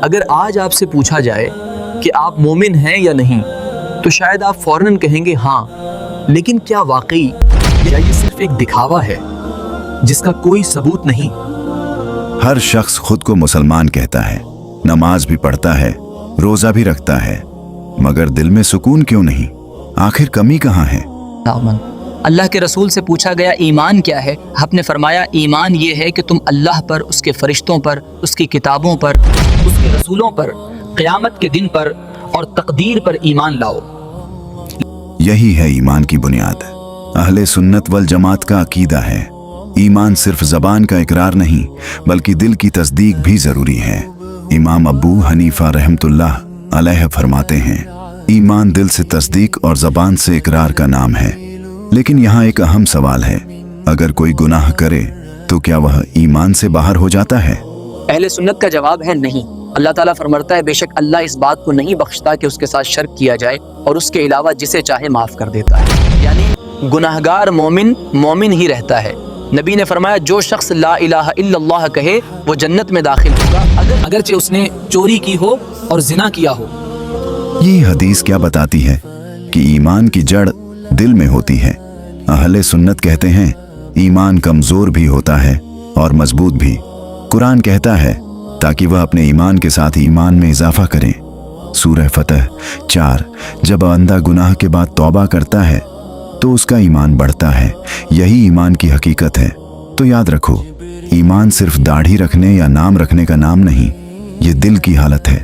اگر آج آپ سے پوچھا جائے کہ آپ مومن ہیں یا نہیں تو شاید آپ فوراً کہیں گے ہاں، لیکن کیا واقعی یا یہ صرف ایک دکھاوا ہے جس کا کوئی ثبوت نہیں؟ ہر شخص خود کو مسلمان کہتا ہے، نماز بھی پڑھتا ہے، روزہ بھی رکھتا ہے، مگر دل میں سکون کیوں نہیں؟ آخر کمی کہاں ہے؟ اللہ کے رسول سے پوچھا گیا ایمان کیا ہے؟ آپ نے فرمایا ایمان یہ ہے کہ تم اللہ پر، اس کے فرشتوں پر، اس کی کتابوں پر، اس کے رسولوں پر، قیامت کے دن پر اور تقدیر پر ایمان لاؤ۔ یہی ہے ایمان کی بنیاد۔ اہل سنت والجماعت کا عقیدہ ہے ایمان صرف زبان کا اقرار نہیں بلکہ دل کی تصدیق بھی ضروری ہے۔ امام ابو حنیفہ رحمۃ اللہ علیہ فرماتے ہیں ایمان دل سے تصدیق اور زبان سے اقرار کا نام ہے۔ لیکن یہاں ایک اہم سوال ہے، اگر کوئی گناہ کرے تو کیا وہ ایمان سے باہر ہو جاتا ہے؟ اہل سنت کا جواب ہے نہیں۔ اللہ تعالیٰ فرماتا ہے بے شک اللہ اس بات کو نہیں بخشتا کہ اس کے ساتھ شرک کیا جائے اور اس کے علاوہ جسے چاہے معاف کر دیتا ہے۔ یعنی گناہگار مومن ہی رہتا ہے۔ نبی نے فرمایا جو شخص لا الہ الا اللہ کہے وہ جنت میں داخل ہوگا اگرچہ اس نے چوری کی ہو اور زنا کیا ہو۔ یہ حدیث کیا بتاتی ہے کہ ایمان کی جڑ دل میں ہوتی ہے۔ اہل سنت کہتے ہیں ایمان کمزور بھی ہوتا ہے اور مضبوط بھی۔ قرآن کہتا ہے تاکہ وہ اپنے ایمان کے ساتھ ایمان میں اضافہ کریں۔ سورہ فتح 4 جب بندہ گناہ کے بعد توبہ کرتا ہے تو اس کا ایمان بڑھتا ہے، یہی ایمان کی حقیقت ہے۔ تو یاد رکھو ایمان صرف داڑھی رکھنے یا نام رکھنے کا نام نہیں، یہ دل کی حالت ہے۔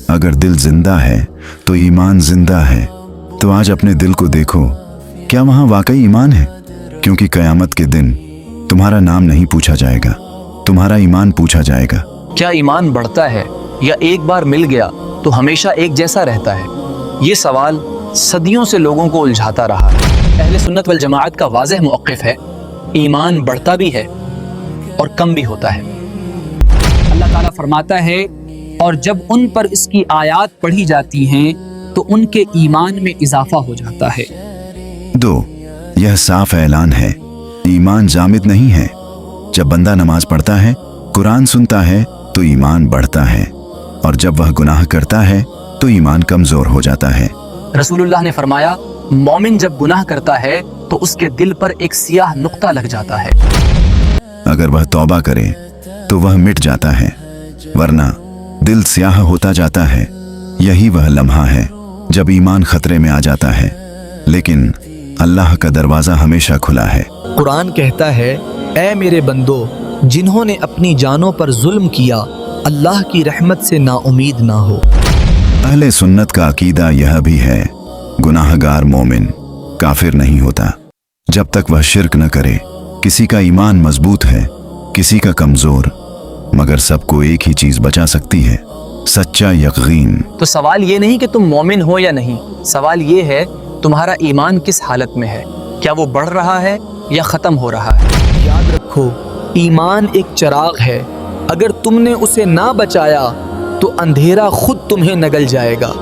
اگر دل زندہ ہے تو ایمان زندہ ہے۔ تو آج اپنے دل کو دیکھو، کیا وہاں واقعی ایمان ہے؟ کیونکہ قیامت کے دن تمہارا نام نہیں پوچھا جائے گا، تمہارا ایمان پوچھا جائے گا۔ کیا ایمان بڑھتا ہے یا ایک بار مل گیا تو ہمیشہ ایک جیسا رہتا ہے؟ یہ سوال صدیوں سے لوگوں کو الجھاتا رہا ہے۔ اہل سنت والجماعت کا واضح موقف ہے ایمان بڑھتا بھی ہے اور کم بھی ہوتا ہے۔ اللہ تعالیٰ فرماتا ہے اور جب ان پر اس کی آیات پڑھی جاتی ہیں تو ان کے ایمان میں اضافہ ہو جاتا ہے۔ 2 یہ صاف اعلان ہے ایمان جامد نہیں ہے۔ جب بندہ نماز پڑھتا ہے، قرآن سنتا ہے تو ایمان بڑھتا ہے، اور جب وہ گناہ کرتا ہے تو ایمان کمزور ہو جاتا ہے۔ رسول اللہ نے فرمایا مومن جب گناہ کرتا ہے تو اس کے دل پر ایک سیاہ نقطہ لگ جاتا ہے۔ اگر وہ توبہ کرے تو وہ مٹ جاتا ہے، ورنہ دل سیاہ ہوتا جاتا ہے۔ یہی وہ لمحہ ہے جب ایمان خطرے میں آ جاتا ہے، لیکن اللہ کا دروازہ ہمیشہ کھلا ہے۔ قرآن کہتا ہے اے میرے بندو جنہوں نے اپنی جانوں پر ظلم کیا اللہ کی رحمت سے نا امید نہ ہو۔ اہل سنت کا عقیدہ یہ بھی ہے گناہ گار مومن کافر نہیں ہوتا جب تک وہ شرک نہ کرے۔ کسی کا ایمان مضبوط ہے، کسی کا کمزور، مگر سب کو ایک ہی چیز بچا سکتی ہے، سچا یقین۔ تو سوال یہ نہیں کہ تم مومن ہو یا نہیں، سوال یہ ہے تمہارا ایمان کس حالت میں ہے؟ کیا وہ بڑھ رہا ہے یا ختم ہو رہا ہے؟ یاد رکھو ایمان ایک چراغ ہے، اگر تم نے اسے نہ بچایا تو اندھیرا خود تمہیں نگل جائے گا۔